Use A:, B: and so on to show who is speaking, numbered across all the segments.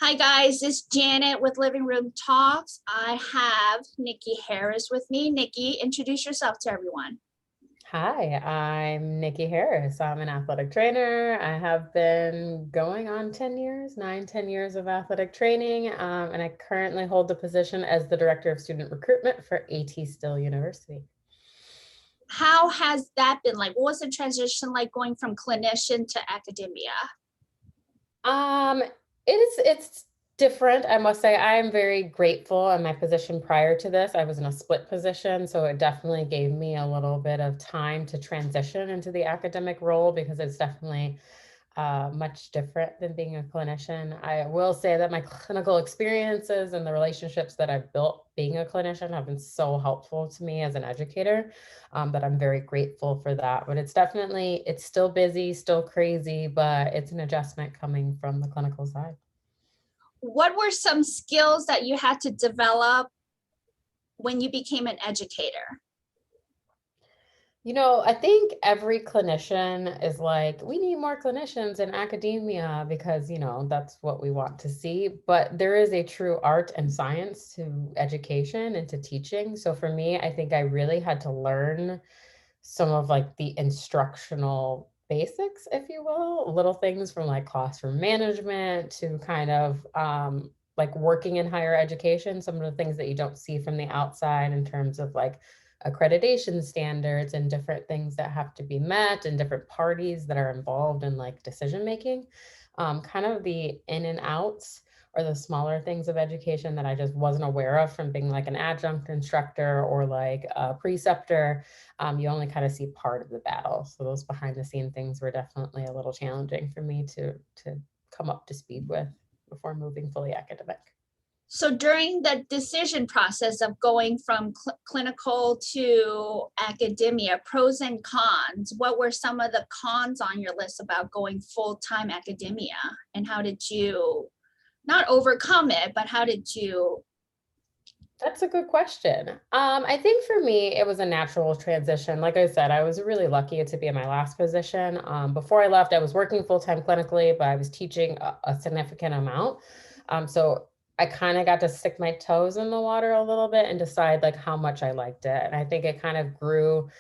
A: Hi guys, this is Janet with Living Room Talks. I have Nikki Harris with me. Nikki, introduce yourself to everyone.
B: Hi, I'm Nikki Harris. I'm an athletic trainer. I have been going on 10 years, 10 years of athletic training, and I currently hold the position as the Director of Student Recruitment for ATSU University.
A: How has that been like? What was the transition like going from clinician to academia?
B: Um, it's different, I must say. I am very grateful in my position prior to this. I was in a split position, so it definitely gave me a little bit of time to transition into the academic role because it's definitely much different than being a clinician. I will say that my clinical experiences and the relationships that I've built being a clinician have been so helpful to me as an educator, that I'm very grateful for that. But it's still busy, still crazy, but it's an adjustment coming from the clinical side.
A: What were some skills that you had to develop when you became an educator?
B: I think every clinician is like, we need more clinicians in academia because, that's what we want to see. But there is a true art and science to education and to teaching. So for me, I think I really had to learn some of like the instructional basics, if you will, little things from like classroom management to kind of like working in higher education, some of the things that you don't see from the outside in terms of like accreditation standards and different things that have to be met and different parties that are involved in like decision making. Kind of the in and outs or the smaller things of education that I just wasn't aware of from being like an adjunct instructor or like a preceptor. You only kind of see part of the battle. So those behind the scene things were definitely a little challenging for me to come up to speed with before moving fully academic.
A: So during the decision process of going from clinical to academia, pros and cons, what were some of the cons on your list about going full-time academia? And how did you not overcome it, but how did you?
B: That's a good question. I think for me, it was a natural transition. Like I said, I was really lucky to be in my last position. Before I left, I was working full-time clinically, but I was teaching a significant amount. So I kind of got to stick my toes in the water a little bit and decide like how much I liked it. And I think it kind of grew.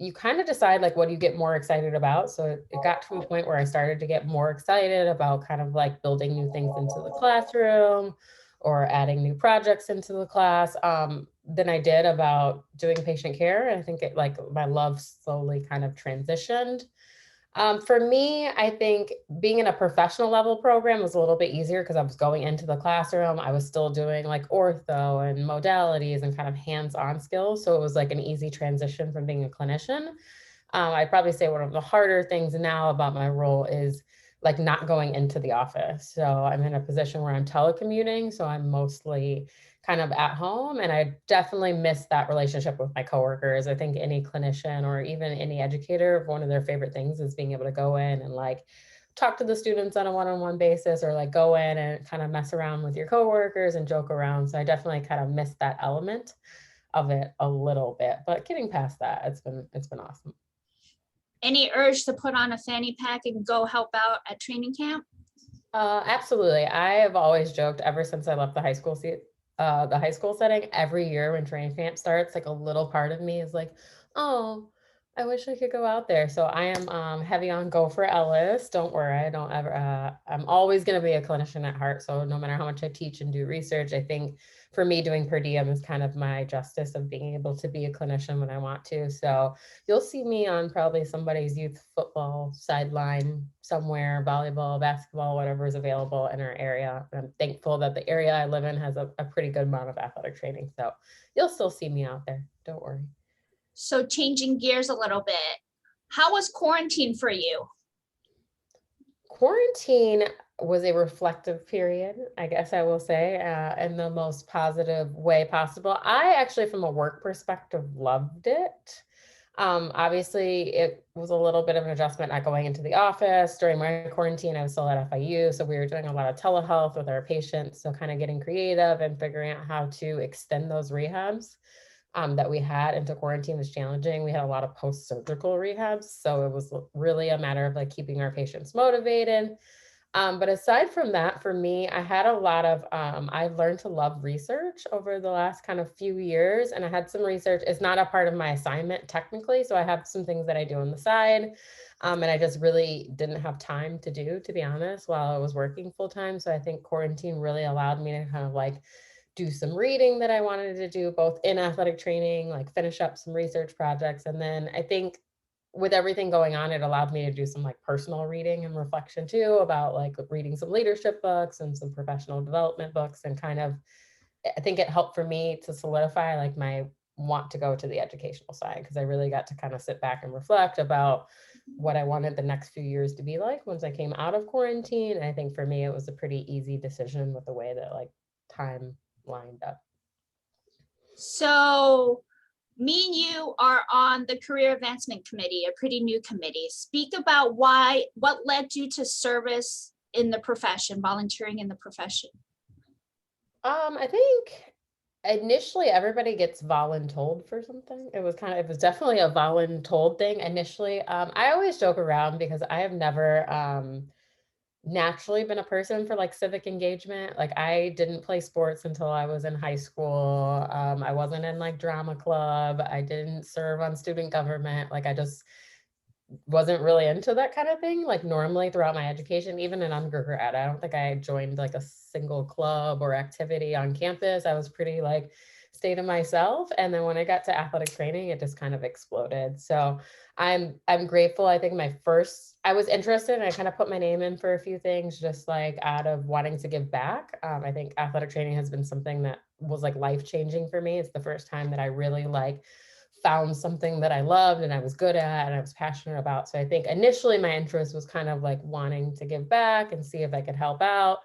B: You kind of decide like what do you get more excited about. So it got to a point where I started to get more excited about kind of like building new things into the classroom or adding new projects into the class, than I did about doing patient care. I think it like my love slowly kind of transitioned. For me, I think being in a professional level program was a little bit easier because I was going into the classroom. I was still doing like ortho and modalities and kind of hands-on skills. So it was like an easy transition from being a clinician. I'd probably say one of the harder things now about my role is like not going into the office. So I'm in a position where I'm telecommuting. So I'm mostly kind of at home. And I definitely miss that relationship with my coworkers. I think any clinician or even any educator, one of their favorite things is being able to go in and like talk to the students on a one-on-one basis or like go in and kind of mess around with your coworkers and joke around. So I definitely kind of miss that element of it a little bit, but getting past that, it's been awesome.
A: Any urge to put on a fanny pack and go help out at training camp?
B: Absolutely. I have always joked ever since I left the high school setting. Every year when training camp starts, like a little part of me is like, oh, I wish I could go out there. So I am heavy on go for Ellis. Don't worry, I don't ever. I'm always going to be a clinician at heart. So no matter how much I teach and do research, I think for me doing per diem is kind of my justice of being able to be a clinician when I want to. So you'll see me on probably somebody's youth football sideline somewhere, volleyball, basketball, whatever is available in our area. I'm thankful that the area I live in has a pretty good amount of athletic training. So you'll still see me out there. Don't worry.
A: So changing gears a little bit, how was quarantine for you?
B: Quarantine was a reflective period, I guess I will say, in the most positive way possible. I actually, from a work perspective, loved it. Obviously, it was a little bit of an adjustment not going into the office. During my quarantine, I was still at FIU, so we were doing a lot of telehealth with our patients. So kind of getting creative and figuring out how to extend those rehabs that we had into quarantine was challenging. We had a lot of post-surgical rehabs, so it was really a matter of like keeping our patients motivated. But aside from that, for me, I had a lot of, I've learned to love research over the last kind of few years. And I had some research, it's not a part of my assignment technically. So I have some things that I do on the side. And I just really didn't have time to do, to be honest, while I was working full time. So I think quarantine really allowed me to kind of like do some reading that I wanted to do, both in athletic training, like finish up some research projects. And then I think with everything going on, it allowed me to do some like personal reading and reflection too, about like reading some leadership books and some professional development books, and kind of, I think it helped for me to solidify like my want to go to the educational side, because I really got to kind of sit back and reflect about what I wanted the next few years to be like once I came out of quarantine. And I think for me, it was a pretty easy decision with the way that like time lined up.
A: So me and you are on the Career Advancement Committee, a pretty new committee. Speak about what led you to service in the profession, volunteering in the profession.
B: I think initially everybody gets voluntold for something. It was definitely a voluntold thing initially. I always joke around because I have never naturally been a person for like civic engagement. Like I didn't play sports until I was in high school. I wasn't in like drama club. I didn't serve on student government. Like I just wasn't really into that kind of thing. Like normally throughout my education, even in undergrad, I don't think I joined like a single club or activity on campus. I was pretty like stay to myself. And then when I got to athletic training, it just kind of exploded. So I'm grateful. I think I was interested, and I kind of put my name in for a few things just like out of wanting to give back. I think athletic training has been something that was like life changing for me. It's the first time that I really like found something that I loved and I was good at and I was passionate about. So I think initially my interest was kind of like wanting to give back and see if I could help out.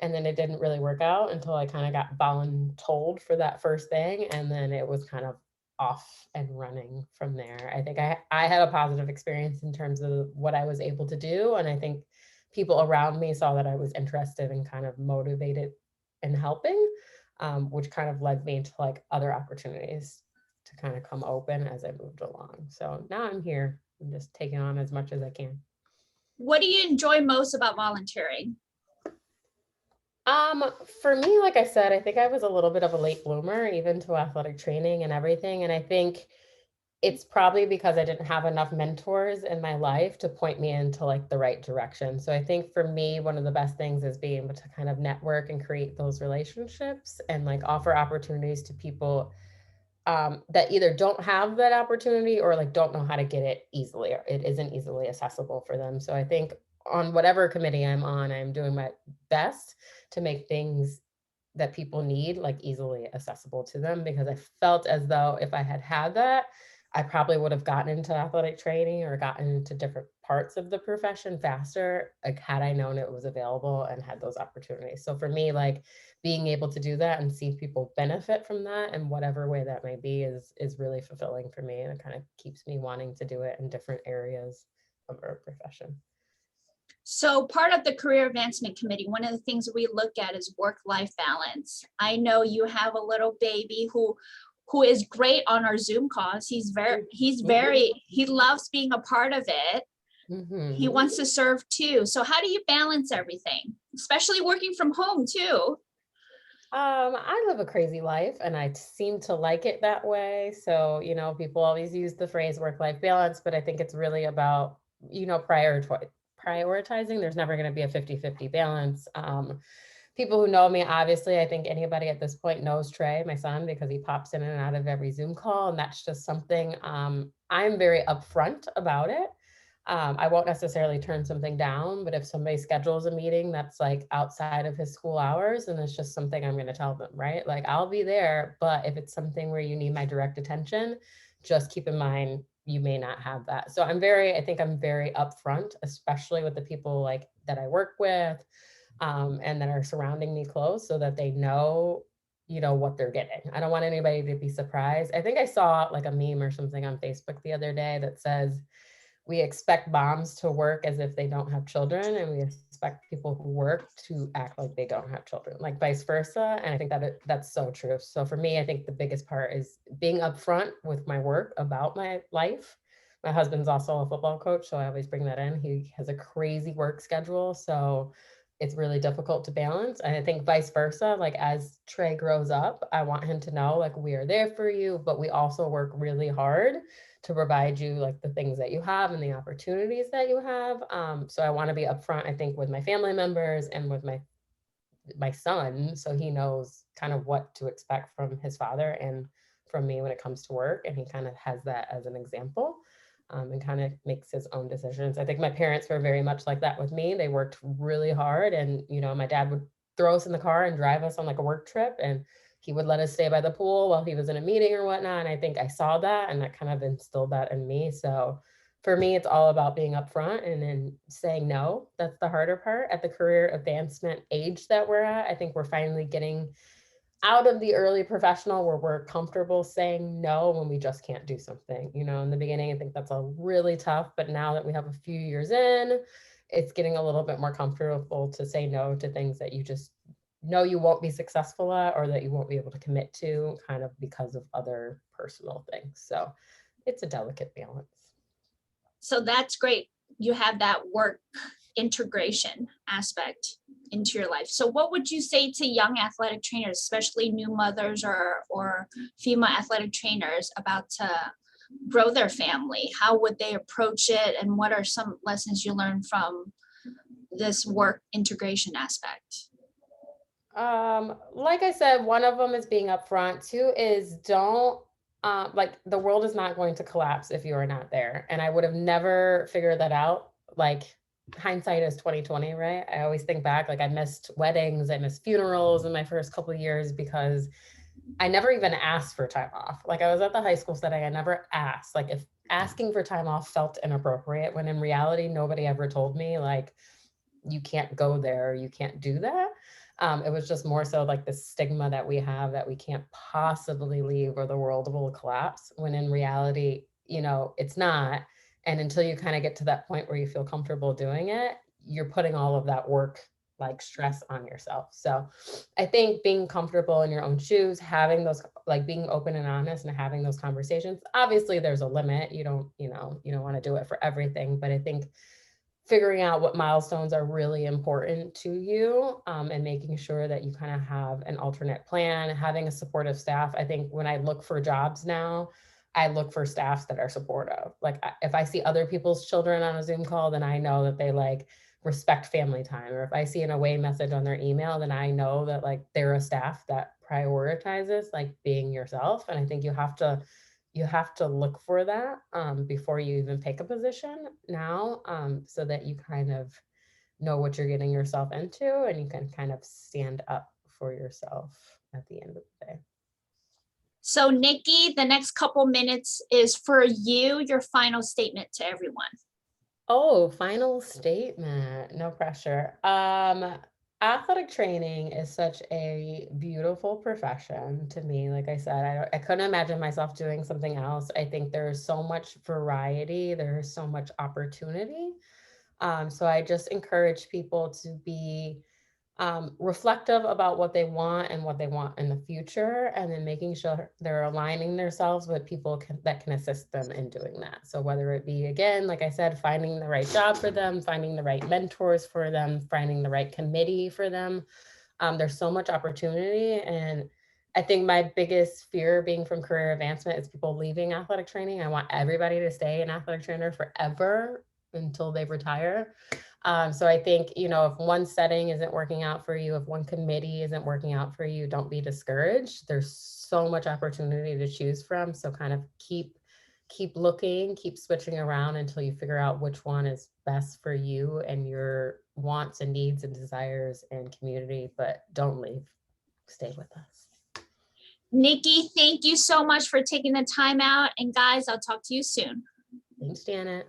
B: And then it didn't really work out until I kind of got voluntold for that first thing. And then it was kind of off and running from there. I think I had a positive experience in terms of what I was able to do. And I think people around me saw that I was interested and kind of motivated in helping, which kind of led me to like other opportunities to kind of come open as I moved along. So now I'm here. I'm just taking on as much as I can.
A: What do you enjoy most about volunteering?
B: Um, for me, like I said, I think I was a little bit of a late bloomer, even to athletic training and everything. And I think it's probably because I didn't have enough mentors in my life to point me into like the right direction. So I think for me, one of the best things is being able to kind of network and create those relationships and like offer opportunities to people that either don't have that opportunity or like don't know how to get it easily, or it isn't easily accessible for them. So I think on whatever committee I'm on, I'm doing my best to make things that people need like easily accessible to them, because I felt as though if I had had that, I probably would have gotten into athletic training or gotten into different parts of the profession faster, like had I known it was available and had those opportunities. So for me, like being able to do that and see people benefit from that in whatever way that may be is really fulfilling for me, and it kind of keeps me wanting to do it in different areas of our profession.
A: So part of the Career Advancement Committee, one of the things we look at is work-life balance. I know you have a little baby who is great on our Zoom calls. He loves being a part of it. He wants to serve too. So how do you balance everything, especially working from home too?
B: I live a crazy life and I seem to like it that way. So, people always use the phrase work-life balance, but I think it's really about, prioritizing. There's never going to be a 50-50 balance. People who know me, obviously, I think anybody at this point knows Trey, my son, because he pops in and out of every Zoom call. And that's just something I'm very upfront about it. I won't necessarily turn something down, but if somebody schedules a meeting that's like outside of his school hours, then it's just something I'm going to tell them, right? Like I'll be there, but if it's something where you need my direct attention, just keep in mind you may not have that. So I think I'm very upfront, especially with the people like that I work with, and that are surrounding me close, so that they know, what they're getting. I don't want anybody to be surprised. I think I saw like a meme or something on Facebook the other day that says, we expect moms to work as if they don't have children, and we expect people who work to act like they don't have children, like vice versa. And I think that's so true. So for me, I think the biggest part is being upfront with my work about my life, My husband's also a football coach, so I always bring that in. He has a crazy work schedule, so it's really difficult to balance. And I think vice versa, like as Trey grows up, I want him to know like we are there for you, but we also work really hard to provide you like the things that you have and the opportunities that you have. So I want to be upfront, I think, with my family members and with my son, so he knows kind of what to expect from his father and from me when it comes to work, and he kind of has that as an example, and kind of makes his own decisions. I think my parents were very much like that with me. They worked really hard, and my dad would throw us in the car and drive us on like a work trip, and he would let us stay by the pool while he was in a meeting or whatnot. And I think I saw that, and that kind of instilled that in me. So for me, it's all about being upfront and then saying no. That's the harder part at the career advancement age that we're at. I think we're finally getting out of the early professional where we're comfortable saying no when we just can't do something. In the beginning, I think that's a really tough, but now that we have a few years in, it's getting a little bit more comfortable to say no to things that you just know you won't be successful at, or that you won't be able to commit to kind of because of other personal things. So it's a delicate balance.
A: So that's great. You have that work integration aspect into your life. So what would you say to young athletic trainers, especially new mothers or female athletic trainers about to grow their family? How would they approach it? And what are some lessons you learned from this work integration aspect?
B: Like I said, one of them is being upfront. Two is don't like the world is not going to collapse if you are not there. And I would have never figured that out. Like hindsight is 2020, right? I always think back, like I missed weddings, I missed funerals in my first couple of years because I never even asked for time off. Like I was at the high school setting, I never asked. Like if asking for time off felt inappropriate, when in reality, nobody ever told me like you can't go there, you can't do that. It was just more so like the stigma that we have that we can't possibly leave or the world will collapse, when in reality, it's not. And until you kind of get to that point where you feel comfortable doing it, you're putting all of that work like stress on yourself. So I think being comfortable in your own shoes, having those, like being open and honest and having those conversations. Obviously there's a limit. You don't want to do it for everything, but I think figuring out what milestones are really important to you, and making sure that you kind of have an alternate plan, having a supportive staff. I think when I look for jobs now, I look for staffs that are supportive. Like if I see other people's children on a Zoom call, then I know that they like respect family time. Or if I see an away message on their email, then I know that like they're a staff that prioritizes like being yourself. And I think you have to look for that before you even pick a position now, so that you kind of know what you're getting yourself into and you can kind of stand up for yourself at the end of the day.
A: So Nikki, the next couple minutes is for you, your final statement to everyone.
B: Oh, final statement. No pressure. Athletic training is such a beautiful profession to me. Like I said, I couldn't imagine myself doing something else. I think there's so much variety, there's so much opportunity. So I just encourage people to be reflective about what they want and what they want in the future, and then making sure they're aligning themselves with people that can assist them in doing that. So whether it be, again, like I said, finding the right job for them, finding the right mentors for them, finding the right committee for them. There's so much opportunity. And I think my biggest fear being from career advancement is people leaving athletic training. I want everybody to stay an athletic trainer forever until they retire. So I think, if one setting isn't working out for you, if one committee isn't working out for you, don't be discouraged. There's so much opportunity to choose from. So kind of keep looking, keep switching around until you figure out which one is best for you and your wants and needs and desires and community, but don't leave. Stay with us.
A: Nikki, thank you so much for taking the time out. And guys, I'll talk to you soon.
B: Thanks, Janet.